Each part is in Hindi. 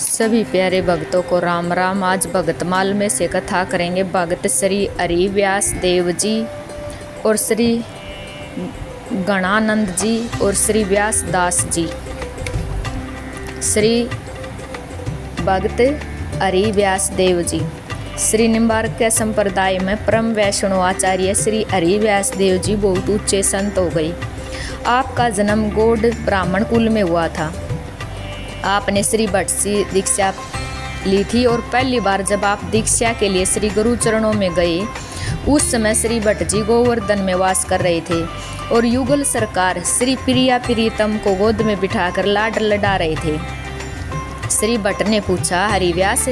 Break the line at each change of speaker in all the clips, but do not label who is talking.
सभी प्यारे भक्तों को राम राम। आज भगतमाल में से कथा करेंगे भगत श्री हरि व्यास देव जी और श्री गणानंद जी और श्री व्यास दास जी। श्री भगत हरि व्यास देव जी श्री निम्बार्क संप्रदाय में परम वैष्णव आचार्य श्री हरि व्यास देव जी बहुत ऊंचे संत हो गए। आपका जन्म गौड़ ब्राह्मण कुल में हुआ था। आपने श्री भट्ट से दीक्षा ली थी और पहली बार जब आप दीक्षा के लिए श्री गुरु चरणों में गए उस समय श्री भट्ट जी गोवर्धन में वास कर रहे थे और युगल सरकार श्री प्रिया प्रीतम को गोद में बिठाकर लाड लड़ा रहे थे। श्री भट्ट ने पूछा, हरिव्यास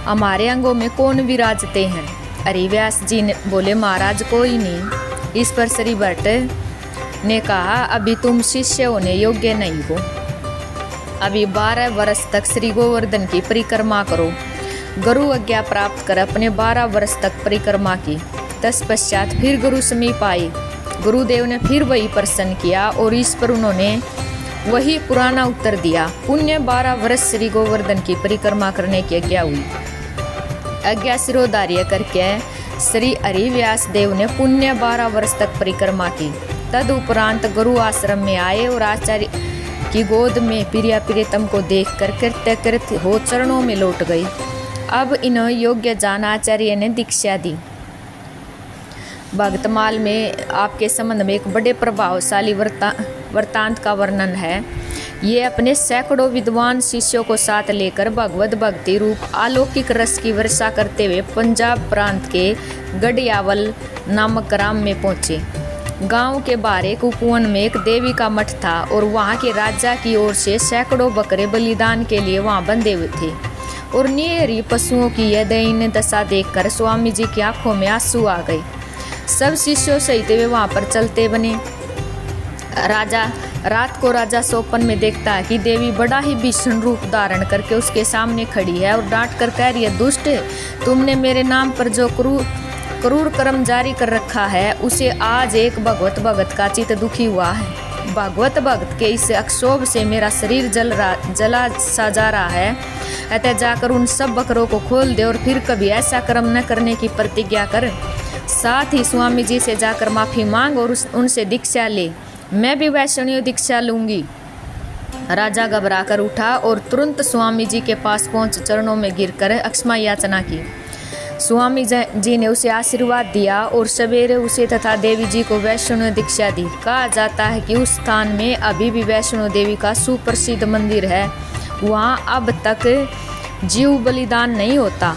हमारे अंगों में कौन विराजते हैं? हरिव्यास जी ने बोले, महाराज कोई नहीं। इस पर श्री भट्ट ने कहा, अभी तुम शिष्य होने योग्य नहीं हो। अभी 12 वर्ष तक श्री गोवर्धन की परिक्रमा करो। गुरु आज्ञा प्राप्त कर अपने 12 वर्ष तक परिक्रमा की। तत्पश्चात फिर गुरु समीप आए। गुरुदेव ने फिर वही प्रश्न किया और इस पर उन्होंने वही पुराना उत्तर दिया। पुण्य 12 वर्ष श्री गोवर्धन की परिक्रमा करने की आज्ञा हुई। आज्ञा शिरोधार्य करके श्री हरि व्यास देव ने पुण्य 12 वर्ष तक परिक्रमा की। तदुपरांत गुरु आश्रम में आए और आचार्य की गोद में प्रिया प्रीतम को देखकर कृतकृत हो चरणों में लौट गए। अब इन्हें योग्य जान आचार्य ने दीक्षा दी। भगतमाल में आपके संबंध में एक बड़े प्रभावशाली वृत्तांत का वर्णन है। ये अपने सैकड़ों विद्वान शिष्यों को साथ लेकर भगवत भक्ति रूप अलौकिक रस की वर्षा करते हुए पंजाब प्रांत के गढ़ियावल नामक ग्राम में पहुँचे। गांव के बाहर एक उपवन में एक देवी का मठ था और वहां के राजा की ओर से सैकड़ों बकरे बलिदान के लिए वहां बंधे हुए थे और निरीह पशुओं की यह दयनीय दशा देखकर स्वामी जी की आंखों में आंसू आ गए। सब शिष्यों सहित वे वहां पर चलते बने। रात को राजा स्वप्न में देखता है कि देवी बड़ा ही भीषण रूप धारण करके उसके सामने खड़ी है और डांट कर कह रही है, दुष्ट, तुमने मेरे नाम पर जो क्रूर कर्म जारी कर रखा है उसे आज एक भगवत भगत का चित्त दुखी हुआ है। भगवत भगत के इस अक्षोभ से मेरा शरीर जला सा जा रहा है। अतः जाकर उन सब बकरों को खोल दे और फिर कभी ऐसा कर्म न करने की प्रतिज्ञा कर। साथ ही स्वामी जी से जाकर माफ़ी मांग और उनसे दीक्षा ले। मैं भी वैष्णव दीक्षा लूँगी। राजा घबरा कर उठा और तुरंत स्वामी जी के पास पहुँच चरणों में गिरकर क्षमा याचना की। स्वामी जी ने उसे आशीर्वाद दिया और सवेरे उसे तथा देवी जी को वैष्णव दीक्षा दी। कहा जाता है कि उस स्थान में अभी भी वैष्णो देवी का सुप्रसिद्ध मंदिर है। वहाँ अब तक जीव बलिदान नहीं होता,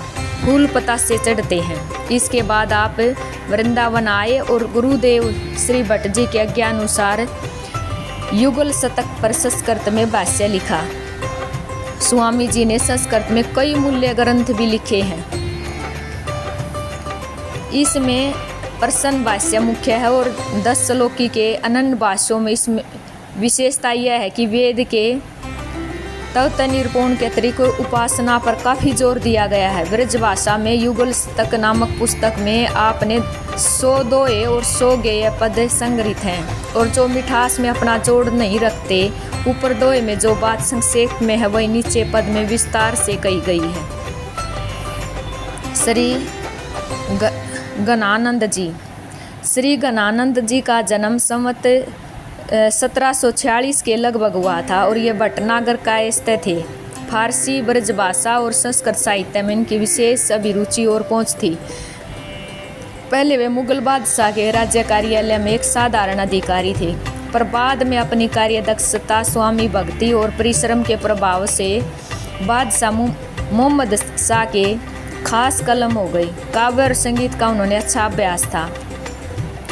फूल पतासे चढ़ते हैं। इसके बाद आप वृंदावन आए और गुरुदेव श्री भट्ट जी के आज्ञा अनुसार युगल शतक पर संस्कृत में भाष्य लिखा। स्वामी जी ने संस्कृत में कई मूल्य ग्रंथ भी लिखे हैं। इसमें प्रसन्न भाष्य मुख्य है और 10 श्लोकी के अनन्य भाष्यों में इसमें विशेषता यह है कि वेद के तत्व निरूपण के तरीके उपासना पर काफ़ी जोर दिया गया है। ब्रज भाषा में युगल शतक नामक पुस्तक में आपने 100 दोहे और 100 गेय पद संग्रहित हैं और जो मिठास में अपना जोड़ नहीं रखते। ऊपर दोहे में जो बात संक्षेप में है वही नीचे पद में विस्तार से कही गई है। श्री गणानंद जी। श्री गणानंद जी का जन्म संवत 1746 के लगभग हुआ था और ये भटनागर का स्थित थे। फारसी ब्रजभाषा और संस्कृत साहित्य में इनकी विशेष अभिरुचि और पहुँच थी। पहले वे मुगल बादशाह के राज्य कार्यालय में एक साधारण अधिकारी थे, पर बाद में अपनी कार्यदक्षता, स्वामी भक्ति और परिश्रम के प्रभाव से बादशाह मोहम्मद शाह के खास कलम हो गई। काव्य और संगीत का उन्होंने अच्छा अभ्यास था।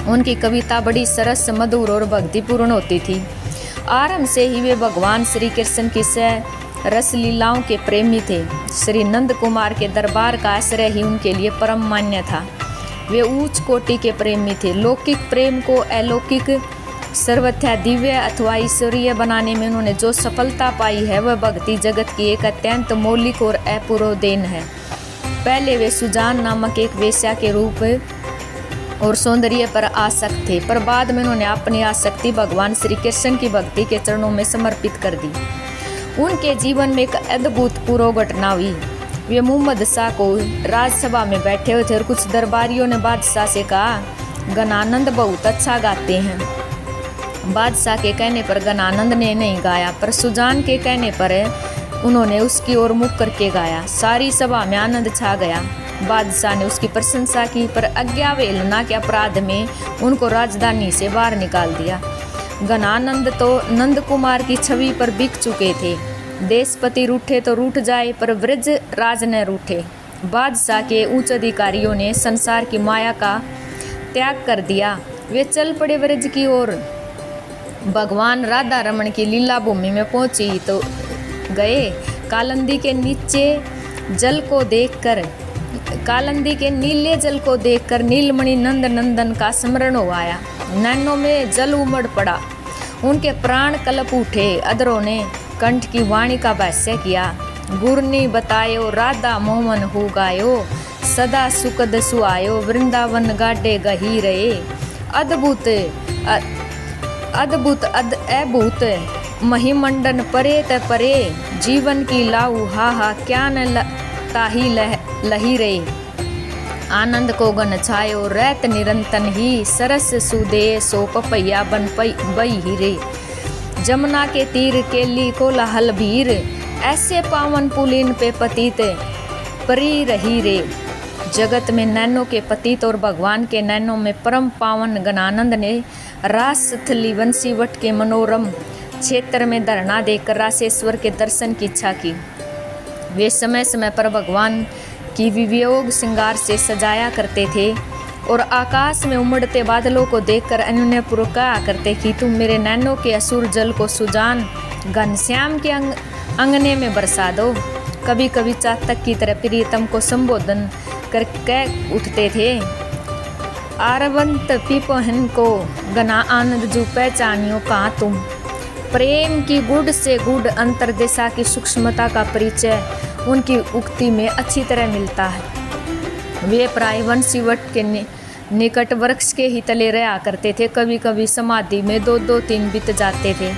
उनकी कविता बड़ी सरस, मधुर और भक्तिपूर्ण होती थी। आरंभ से ही वे भगवान श्री कृष्ण की रस लीलाओं के प्रेमी थे। श्री नंद कुमार के दरबार का आश्रय ही उनके लिए परम मान्य था। वे उच्च कोटि के प्रेमी थे। लौकिक प्रेम को अलौकिक, सर्वथा दिव्य अथवा ईश्वरीय बनाने में उन्होंने जो सफलता पाई है वह भक्ति जगत की एक अत्यंत मौलिक और अपूर्व देन है। पहले वे सुजान नामक एक वेश्या के रूप और सौंदर्य पर आसक्त थे, पर बाद में उन्होंने अपनी आसक्ति भगवान श्री कृष्ण की भक्ति के चरणों में समर्पित कर दी। उनके जीवन में एक अद्भुत पूर्व घटना हुई। वे मुहम्मद शाह को राजसभा में बैठे हुए थे और कुछ दरबारियों ने बादशाह से कहा, गणानंद बहुत अच्छा गाते हैं। बादशाह के कहने पर गणानंद ने नहीं गाया, पर सुजान के कहने पर उन्होंने उसकी ओर मुख करके गाया। सारी सभा में आनंद छा गया। बादशाह ने उसकी प्रशंसा की, पर अज्ञावेलना के अपराध में उनको राजधानी से बाहर निकाल दिया। गणानंद तो नंद कुमार की छवि पर बिक चुके थे। देशपति रूठे तो रूठ जाए, पर ब्रज राज न रूठे। बादशाह के उच्च अधिकारियों ने संसार की माया का त्याग कर दिया। वे चल पड़े ब्रज की ओर। भगवान राधा रमन की लीला भूमि में पहुंची तो गए। कालिंदी के नीले जल को देखकर नीलमणि नंद नंदन का स्मरण हो आया। नैनों में जल उमड़ पड़ा, उनके प्राण कलप उठे। अधरों ने कंठ की वाणी का भाष्य किया। गुरनी बतायो राधा मोहन हो गायो, सदा सुखद सुआयो वृंदावन गाडे गही रहे। अद्भुत अभूत महिमंडन परे त परे, जीवन की लाऊ हा हा क्या न ताही लही रे। आनंद को गन छायो रैत निरंतन ही, सरस सुदे सो पपैया बन बई ही रे। जमुना के तीर केली कोलाहल भीर, ऐसे पावन पुलिन पे पतित परी रही रे। जगत में नैनों के पतित और भगवान के नैनों में परम पावन गणानंद ने रासथली वंशीवट के मनोरम क्षेत्र में धरना देकर रासेश्वर के दर्शन की इच्छा की। वे समय समय पर भगवान की वियोग श्रृंगार से सजाया करते थे और आकाश में उमड़ते बादलों को देखकर अन्योन्यपूर्वक कहा करते कि तुम मेरे नैनों के असुर जल को सुजान घनश्याम के अंगने में बरसा दो। कभी कभी चातक की तरह प्रियतम को संबोधन कर कह उठते थे, आरवंत पिपहन को गना आनंद जू पहचानियो कहाँ तुम। प्रेम की गुड़ से गुड़ अंतर्दिशा की सूक्ष्मता का परिचय उनकी उक्ति में अच्छी तरह मिलता है। वे प्राय वंशीवट के निकट वृक्ष के ही तले रहा करते थे। कभी कभी समाधि में 2-2-3 बीत जाते थे।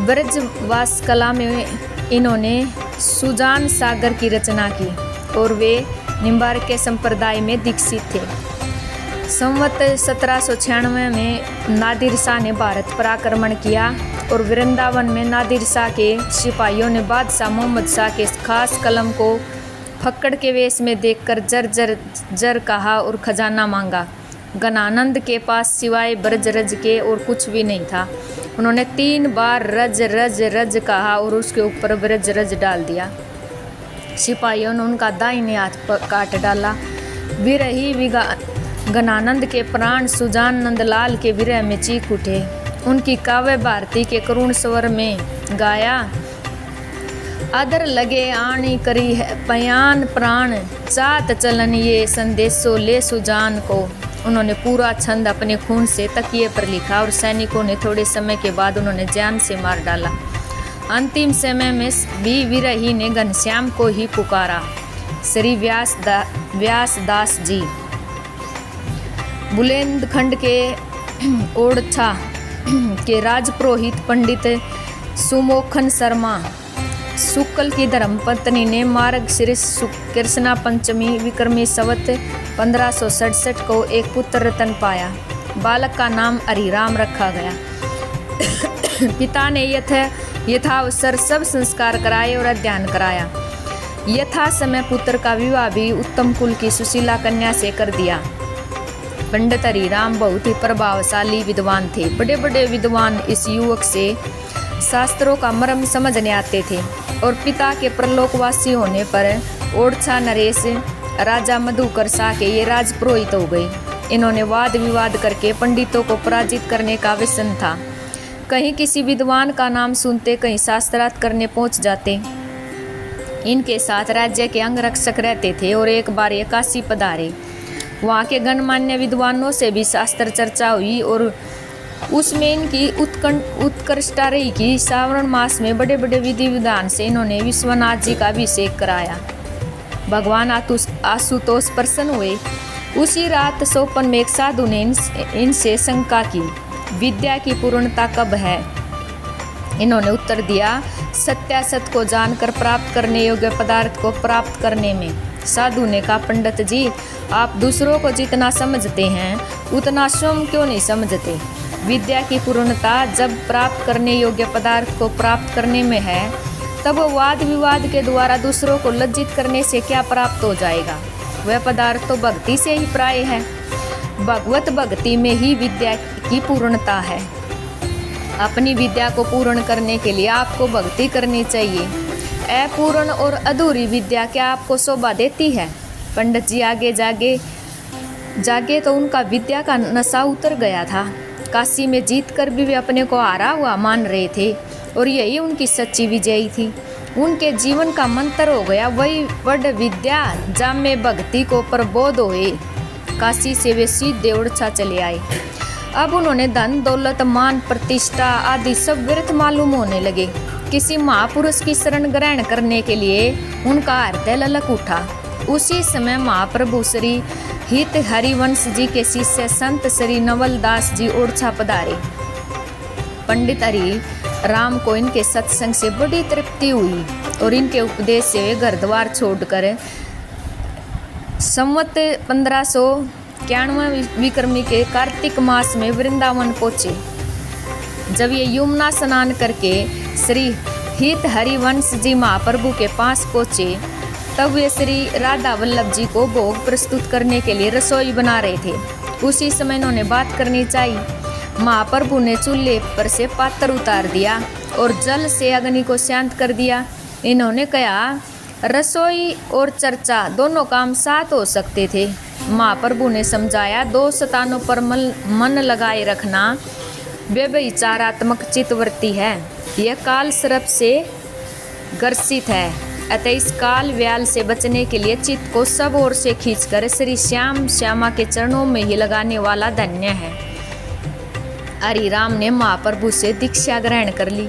ब्रजवास कला में इन्होंने सुजान सागर की रचना की और वे निम्बार्क के संप्रदाय में दीक्षित थे। संवत 1796 में नादिर शाह ने भारत पर आक्रमण किया और वृंदावन में नादिर शाह के सिपाहियों ने बादशाह मोहम्मद शाह के खास कलम को फक्कड़ के वेश में देखकर जर जर जर कहा और खजाना मांगा। गणानंद के पास सिवाय ब्रज रज के और कुछ भी नहीं था। उन्होंने 3 बार रज रज रज कहा और उसके ऊपर ब्रज रज डाल दिया। सिपाहियों ने उनका दाहिने हाथ काट डाला। विरही गणानंद के प्राण सुजान नंदलाल के विरह में चीख उठे। उनकी काव्य भारती के करुण स्वर में गाया, अदर लगे आनी करी है पयान प्राण, चात चलन ये संदेशो ले सुजान को। उन्होंने पूरा छंद अपने खून से तकिए पर लिखा और सैनिकों ने थोड़े समय के बाद उन्होंने जान से मार डाला। अंतिम समय में भी विरही ने घनश्याम को ही पुकारा। श्री व्यासदास जी। बुंदेलखंड के ओरछा के राजपुरोहित पंडित सुमोखन शर्मा शुक्ल की धर्मपत्नी ने मार्गशीर्ष कृष्णा पंचमी विक्रमी संवत 1567 को एक पुत्र रतन पाया। बालक का नाम हरिराम रखा गया। पिता ने यथावसर सब संस्कार कराए और अध्ययन कराया। यथा समय पुत्र का विवाह भी उत्तम कुल की सुशीला कन्या से कर दिया। पंडित हरिराम बहुत ही प्रभावशाली विद्वान थे। बड़े बड़े विद्वान इस युवक से शास्त्रों का मर्म समझने आते थे और पिता के परलोकवासी होने पर ओरछा नरेश राजा मधुकर शाह के ये राजपुरोहित हो गए। इन्होंने वाद विवाद करके पंडितों को पराजित करने का व्यसन था। कहीं किसी विद्वान का नाम सुनते, कहीं शास्त्रार्थ करने पहुंच जाते। इनके साथ राज्य के अंगरक्षक रहते थे और एक बार ये काशी पधारे। वहाँ के गणमान्य विद्वानों से भी शास्त्र चर्चा हुई और उसमें इनकी उत्कृष्टता रही कि श्रावण मास में बड़े बड़े विधि विधान से इन्होंने विश्वनाथ जी का अभिषेक कराया। भगवान आशुतोष प्रसन्न हुए। उसी रात सोपन में एक साधु ने इनसे शंका की, विद्या की पूर्णता कब है? इन्होंने उत्तर दिया, सत्यासत को जानकर प्राप्त करने योग्य पदार्थ को प्राप्त करने में। साधु ने कहा, पंडित जी, आप दूसरों को जितना समझते हैं उतना स्वयं क्यों नहीं समझते? विद्या की पूर्णता जब प्राप्त करने योग्य पदार्थ को प्राप्त करने में है, तब वाद विवाद के द्वारा दूसरों को लज्जित करने से क्या प्राप्त हो जाएगा? वह पदार्थ तो भक्ति से ही प्राय है। भगवत भक्ति में ही विद्या की पूर्णता है। अपनी विद्या को पूर्ण करने के लिए आपको भक्ति करनी चाहिए। अपूर्ण और अधूरी विद्या क्या आपको शोभा देती है? पंडित जी आगे जागे तो उनका विद्या का नशा उतर गया था। काशी में जीत कर भी वे अपने को हारा हुआ मान रहे थे और यही उनकी सच्ची विजयी थी। उनके जीवन का मंत्र हो गया, वही वड विद्या जामे भक्ति को प्रबोध होए। काशी से वे सीधे ओरछा चले आए। अब उन्होंने धन दौलत मान प्रतिष्ठा आदि सब व्यर्थ मालूम होने लगे। किसी महापुरुष की शरण ग्रहण करने के लिए उनका हृदय ललक उठा। उसी समय महाप्रभु श्री हित हरिवंश जी के शिष्य संत श्री नवलदास जी ओरछा पधारे। पंडित हरि राम को इनके सत्संग से बड़ी तृप्ति हुई और इनके उपदेश से वे घर द्वार छोड़कर संवत 1591 विक्रमी के कार्तिक मास में वृंदावन पहुँचे। जब ये यमुना स्नान करके श्री हित हरिवंश जी महाप्रभु के पास पहुँचे, तब वे श्री राधा वल्लभ जी को भोग प्रस्तुत करने के लिए रसोई बना रहे थे। उसी समय इन्होंने बात करनी चाहिए। महाप्रभु ने चूल्हे पर से पात्र उतार दिया और जल से अग्नि को शांत कर दिया। इन्होंने कहा, रसोई और चर्चा दोनों काम साथ हो सकते थे। महाप्रभु ने समझाया, 2 स्थानों पर मन लगाए रखना व्यभिचारात्मक चित्तवृत्ति है। यह काल सर्प से ग्रसित है, अतः इस काल व्याल से बचने के लिए चित्त को सब ओर से खींचकर श्री श्याम श्यामा के चरणों में ही लगाने वाला धन्य है। हरिराम ने महाप्रभु से दीक्षा ग्रहण कर ली।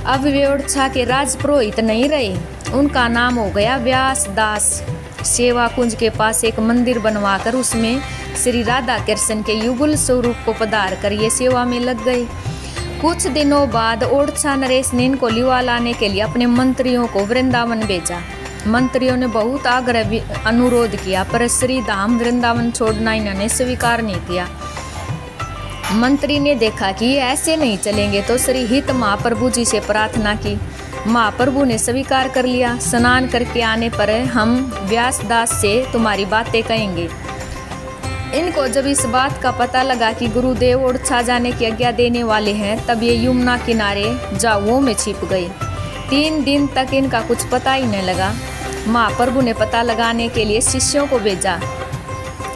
अब वे ओरछा के राजपुरोहित नहीं रहे, उनका नाम हो गया व्यास दास। सेवा कुंज के पास एक मंदिर बनवाकर उसमें श्री राधा कृष्ण के युगल स्वरूप को पधार कर ये सेवा में लग गए। कुछ दिनों बाद ओरछा नरेश ने इनको लिवा लाने के लिए अपने मंत्रियों को वृंदावन भेजा। मंत्रियों ने बहुत आग्रह अनुरोध किया, पर श्री धाम वृंदावन छोड़ना इन्होंने स्वीकार नहीं किया। मंत्री ने देखा कि ये ऐसे नहीं चलेंगे, तो श्री हित महाप्रभु जी से प्रार्थना की। महाप्रभु ने स्वीकार कर लिया। स्नान करके आने पर हम व्यासदास से तुम्हारी बातें कहेंगे। इनको जब इस बात का पता लगा कि गुरुदेव ओरछा जाने की आज्ञा देने वाले हैं, तब ये यमुना किनारे जाओ में छिप गए। 3 दिन तक इनका कुछ पता ही नहीं लगा। महाप्रभु ने पता लगाने के लिए शिष्यों को भेजा।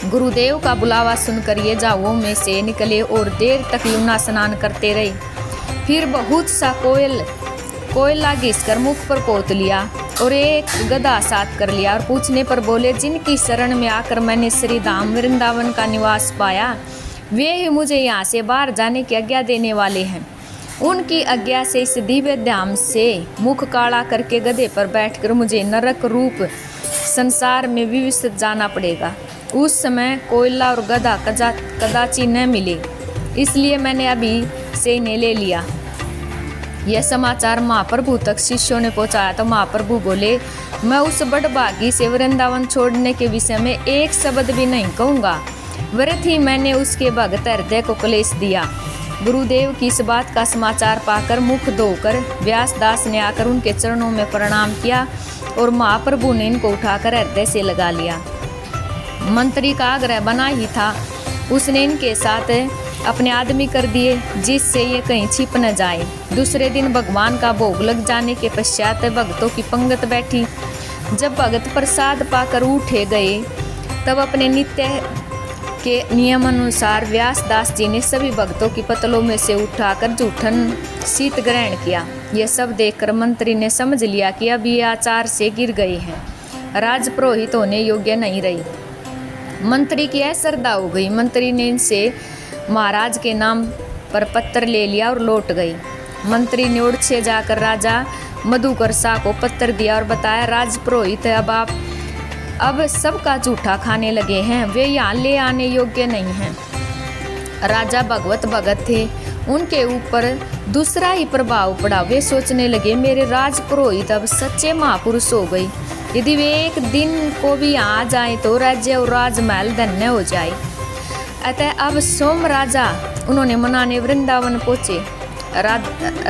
गुरुदेव का बुलावा सुनकर ये जाओ में से निकले और देर तक यमुना स्नान करते रहे। फिर बहुत सा कोयला घिसकर मुख पर पोत लिया और एक गदा साथ कर लिया और पूछने पर बोले, जिनकी शरण में आकर मैंने श्री धाम वृंदावन का निवास पाया, वे ही मुझे यहाँ से बाहर जाने की आज्ञा देने वाले हैं। उनकी आज्ञा से इस दिव्य धाम से मुख काला करके गधे पर बैठकर मुझे नरक रूप संसार में विविष्ट जाना पड़ेगा। उस समय कोयला और गधा कदाची न मिले, इसलिए मैंने अभी से इन्हें ले लिया। यह समाचार महाप्रभु तक शिष्यों ने पहुंचाया तो महाप्रभु बोले, मैं उस बड़भागी से वृंदावन छोड़ने के विषय में एक शब्द भी नहीं कहूँगा। व्यर्थ ही मैंने उसके भगत हृदय को क्लेश दिया। गुरुदेव की इस बात का समाचार पाकर मुख धोकर व्यासदास ने आकर उनके चरणों में प्रणाम किया और महाप्रभु ने इनको उठाकर हृदय से लगा लिया। मंत्री का आग्रह बना ही था, उसने इनके साथ अपने आदमी कर दिए जिससे ये कहीं छिप न जाए। दूसरे दिन भगवान का भोग लग जाने के पश्चात भक्तों की पंगत बैठी। जब भगत प्रसाद पाकर उठे गए, तब अपने नित्य के नियम अनुसार व्यासदास जी ने सभी भक्तों की पतलों में से उठाकर जूठन शीत ग्रहण किया। यह सब देखकर मंत्री ने समझ लिया कि अब ये आचार से गिर गए हैं, राजपुरोहित होने योग्य नहीं रही। मंत्री की श्रद्धा हो गई। मंत्री ने इनसे महाराज के नाम पर पत्र ले लिया और लौट गई। मंत्री ने ओरछे जाकर राजा मधुकर शाह को पत्र दिया और बताया, राजपुरोहित अब सबका झूठा खाने लगे हैं, वे यहाँ ले आने योग्य नहीं हैं। राजा भगवत भगत थे, उनके ऊपर दूसरा ही प्रभाव पड़ा। वे सोचने लगे मेरे राज पुरोहित अब सच्चे महापुरुष हो गए। यदि वे एक दिन को भी यहाँ आ जाए तो राज्य और राजमहल धन्य हो जाए। अतः अब सोम राजा उन्होंने मनाने वृंदावन पहुँचे।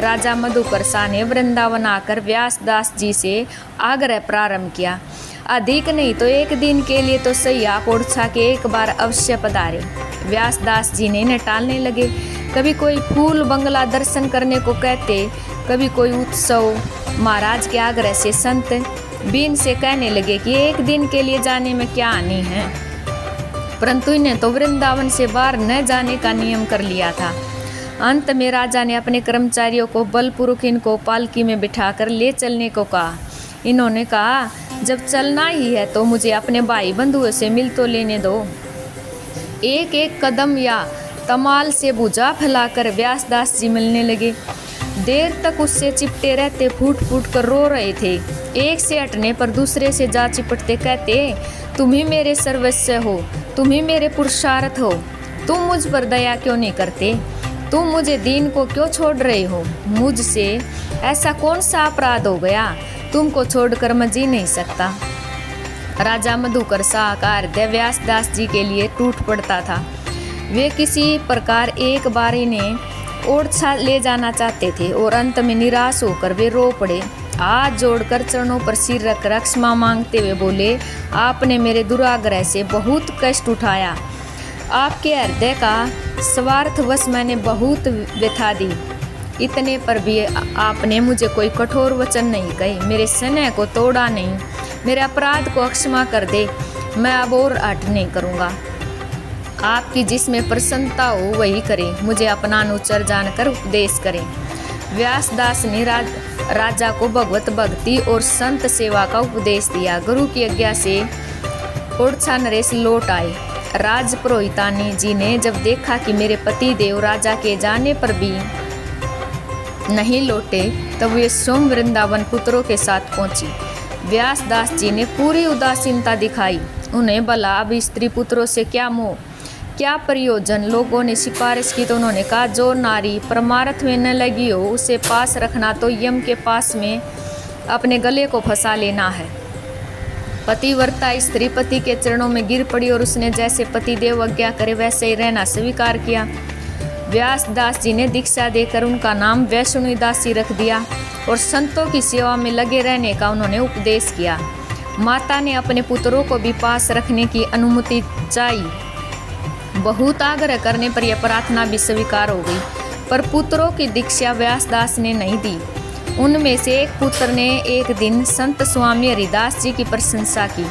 राजा मधुकरसा ने वृंदावन आकर व्यासदास जी से आग्रह प्रारंभ किया, अधिक नहीं तो एक दिन के लिए तो सही आप ओडिशा के एक बार अवश्य पधारे। व्यासदास जी ने इन्हें टालने लगे। कभी कोई फूल बंगला दर्शन करने को कहते, कभी कोई उत्सव। महाराज के आग्रह से संत बीन से कहने लगे कि एक दिन के लिए जाने में क्या हानि है, परंतु इन्हें तो वृंदावन से बाहर न जाने का नियम कर लिया था। अंत में राजा ने अपने कर्मचारियों को बलपूर्वक इनको पालकी में बिठाकर ले चलने को कहा। इन्होंने कहा, जब चलना ही है तो मुझे अपने भाई बंधुओं से मिल तो लेने दो। एक एक कदम या तमाल से भुजा फैलाकर व्यासदास जी मिलने लगे। देर तक उससे चिपटे रहते, फूट फूट कर रो रहे थे। एक से हटने पर दूसरे से जा चिपटते, कहते, तुम ही मेरे सर्वस्व हो, तुम ही मेरे पुरुषार्थ हो, तुम मुझ पर दया क्यों नहीं करते, तुम मुझे दीन को क्यों छोड़ रहे हो, मुझसे ऐसा कौन सा अपराध हो गया, तुमको छोड़कर मैं जी नहीं सकता। राजा मधुकरसा का हृदय व्यासदास जी के लिए टूट पड़ता था। वे किसी प्रकार एक बार इन्हें ओडिशा ले जाना चाहते थे और अंत में निराश होकर वे रो पड़े। हाथ जोड़कर चरणों पर सिर रख क्षमा मांगते हुए बोले, आपने मेरे दुराग्रह से बहुत कष्ट उठाया, आपके हृदय का स्वार्थवश मैंने बहुत व्यथा दी, इतने पर भी आपने मुझे कोई कठोर वचन नहीं कहे, मेरे स्नेह को तोड़ा नहीं, मेरे अपराध को क्षमा कर दे, मैं अब और हठ नहीं करूँगा। आपकी जिसमें प्रसन्नता हो वही करें, मुझे अपना अनुचर जानकर उपदेश करें। व्यासदास ने राजा को भगवत भक्ति और संत सेवा का उपदेश दिया। गुरु की आज्ञा से ओडिशा नरेश लौट आए। राज पुरोहितानी जी ने जब देखा कि मेरे पति देव राजा के जाने पर भी नहीं लौटे, तब वे स्वयं वृंदावन पुत्रों के साथ पहुंची। व्यासदास जी ने पूरी उदासीनता दिखाई। उन्हें भला अब स्त्री पुत्रों से क्या मोह, क्या प्रयोजन। लोगों ने सिफारिश की तो उन्होंने कहा, जो नारी परमार्थ में न लगी हो उसे पास रखना तो यम के पास में अपने गले को फंसा लेना है। पतिव्रता स्त्री पति के चरणों में गिर पड़ी और उसने जैसे पति देव आज्ञा करे वैसे ही रहना स्वीकार किया। व्यासदास जी ने दीक्षा देकर उनका नाम वैष्णुदासी रख दिया और संतों की सेवा में लगे रहने का उन्होंने उपदेश किया। माता ने अपने पुत्रों को भी पास रखने की अनुमति चाहिए। बहुत आग्रह करने पर यह प्रार्थना भी स्वीकार हो गई, पर पुत्रों की दीक्षा व्यासदास ने नहीं दी। उनमें से एक पुत्र ने एक दिन संत स्वामी हरिदास जी की प्रशंसा की,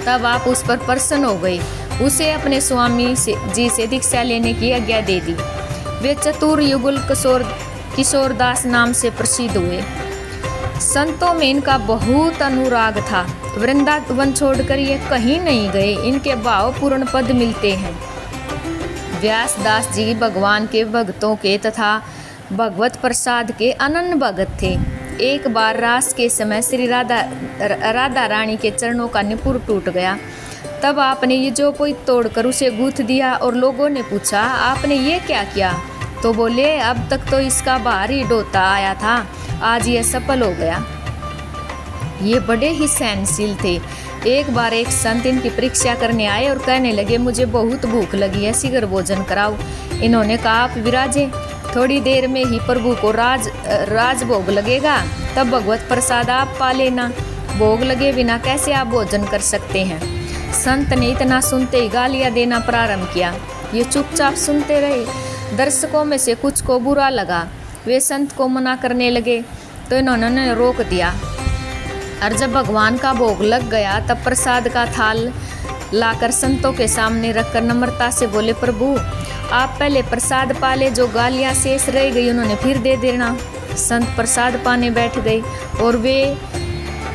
तब आप उस पर प्रसन्न हो गए, उसे अपने स्वामी जी से दीक्षा लेने की आज्ञा दे दी। वे चतुर युगल किशोरदास नाम से प्रसिद्ध हुए। संतों में इनका बहुत अनुराग था। वृंदावन छोड़कर ये कहीं नहीं गए, इनके भाव पूर्ण पद मिलते हैं। व्यासदास जी भगवान के भक्तों के तथा भगवत प्रसाद के अनन्य भगत थे। एक बार रास के समय श्री राधा रानी के चरणों का निपुर टूट गया। तब आपने ये जो कोई तोड़कर उसे गूंथ दिया और लोगों ने पूछा, आपने ये क्या किया? तो बोले, अब तक तो इसका बाहरी डोता आया था, आज ये सफल हो गया। ये बड़े ही सहनशील थे। एक बार एक संत इनकी परीक्षा करने आए और कहने लगे, मुझे बहुत भूख लगी है, शीघ्र भोजन कराओ। इन्होंने कहा, आप विराजे, थोड़ी देर में ही प्रभु को राज भोग लगेगा, तब भगवत प्रसाद आप पा लेना। भोग लगे बिना कैसे आप भोजन कर सकते हैं? संत ने इतना सुनते ही गालियाँ देना प्रारंभ किया। ये चुपचाप सुनते रहे। दर्शकों में से कुछ को बुरा लगा, वे संत को मना करने लगे, तो इन्होंने रोक दिया। और जब भगवान का भोग लग गया तब प्रसाद का थाल लाकर संतों के सामने रखकर नम्रता से बोले, प्रभु आप पहले प्रसाद पाले, जो गालियाँ शेष रह गई उन्होंने फिर दे देना। संत प्रसाद पाने बैठ गए और वे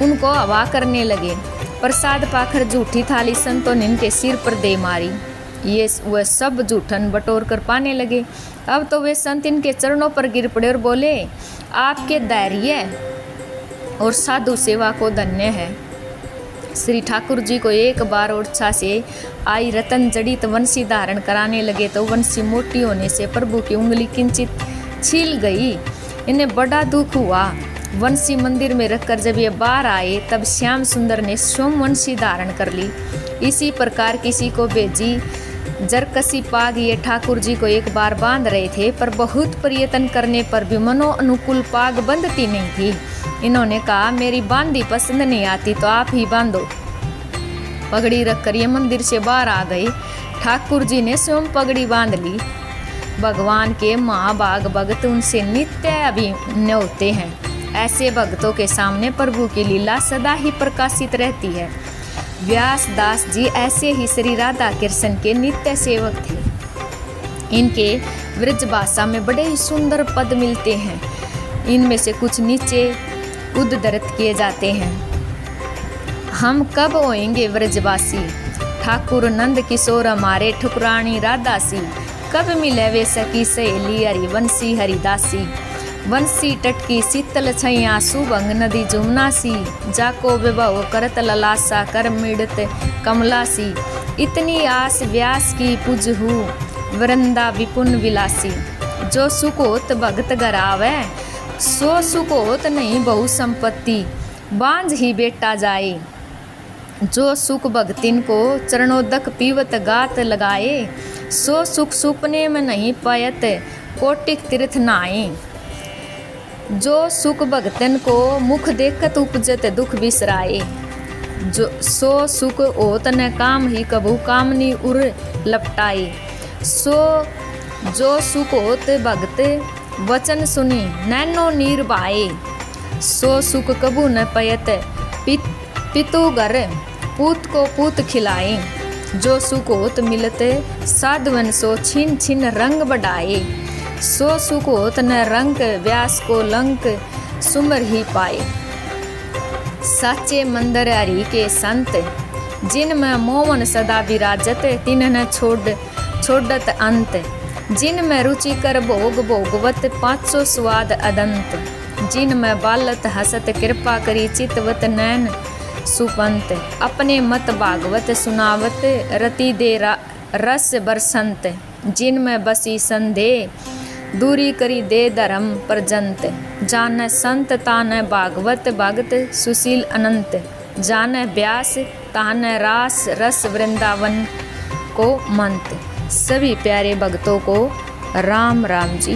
उनको हवा करने लगे। प्रसाद पाकर झूठी थाली संतों ने इनके सिर पर दे मारी। ये वह सब जूठन बटोर कर पाने लगे। अब तो वे संत इनके चरणों पर गिर पड़े और बोले, आपके धैर्य और साधु सेवा को धन्य है। श्री ठाकुर जी को एक बार ओडिशा से आई रतन जड़ित वंशी धारण कराने लगे, तो वंशी मोटी होने से प्रभु की उंगली किंचित छील गई। इन्हें बड़ा दुख हुआ। वंशी मंदिर में रखकर जब ये बाहर आए तब श्याम सुंदर ने सोमवंशी धारण कर ली। इसी प्रकार किसी को भेजी जरकसी पाग ये ठाकुर जी को एक बार बांध रहे थे, पर बहुत प्रयत्न करने पर भी मनो अनुकूल पाग बंधती नहीं थी। इन्होंने कहा मेरी बांधी पसंद नहीं आती तो आप ही बांधो। पगड़ी रखकर ये मंदिर से बाहर आ गई। ठाकुर जी ने स्वयं पगड़ी बांध ली। भगवान के महाभाग भक्त उनसे नित्य अभिन्न होते हैं। ऐसे भक्तों के सामने प्रभु की लीला सदा ही प्रकाशित रहती है। व्यास दास जी ऐसे ही श्री राधा कृष्ण के नित्य सेवक थे। इनके व्रज भाषा में बड़े ही सुंदर पद मिलते हैं। इनमें से कुछ नीचे उद्धृत किए जाते हैं। हम कब होएंगे व्रजवासी, ठाकुर नंद किशोर हमारे ठुकरानी राधासी। कब मिले वे सखी सहेली हरिवंशी हरिदासी। वंशी तट की शीतल छैया सुभंग नदी जुमनासी। जाको विभव करत ललासा कर मिड़त कमलासी। इतनी आस व्यास की पुजहू वृंदा विपुन विलासी। जो सुख होत भगत गरावे सो सुख होत नहीं बहु संपत्ति। बांझ ही बेटा जाए जो सुख भगतिन को चरणोदक पीवत गात लगाए। सो सुख सुपने में नहीं पायत कोटिक तीर्थ नाए। जो सुख भगतन को मुख देखत उपजत दुख बिसराए। जो सो सुख होत न काम ही कबू कामनी उर लपटाए। सो जो सुख होत भगत वचन सुनी नैनो नीर भाए। सो सुख कबू न पयत पितु घर पूत को पूत खिलाए। जो सुख होत मिलते साधवन सो छिन छिन रंग बढ़ाए। सो सुख होत न रंग व्यास को लंक सुमर ही पाए। साचे मंदिर हरि के संत जिनमें मोहन सदा विराजत। तिन्ह छोड़त अंत जिनमें रुचि कर भोग भोगवत 500 स्वाद अदंत। जिनमें बालत हसत कृपा करी चितवत नैन सुपंत। अपने मत भागवत सुनावत रति दे रस बरसंत। जिनमें बसी संदेह दूरी करी दे धर्म परजंत। जान संत तान भागवत भगत सुशील अनंत। जान व्यास तान रास रस वृंदावन को मंत। सभी प्यारे भक्तों को राम राम जी।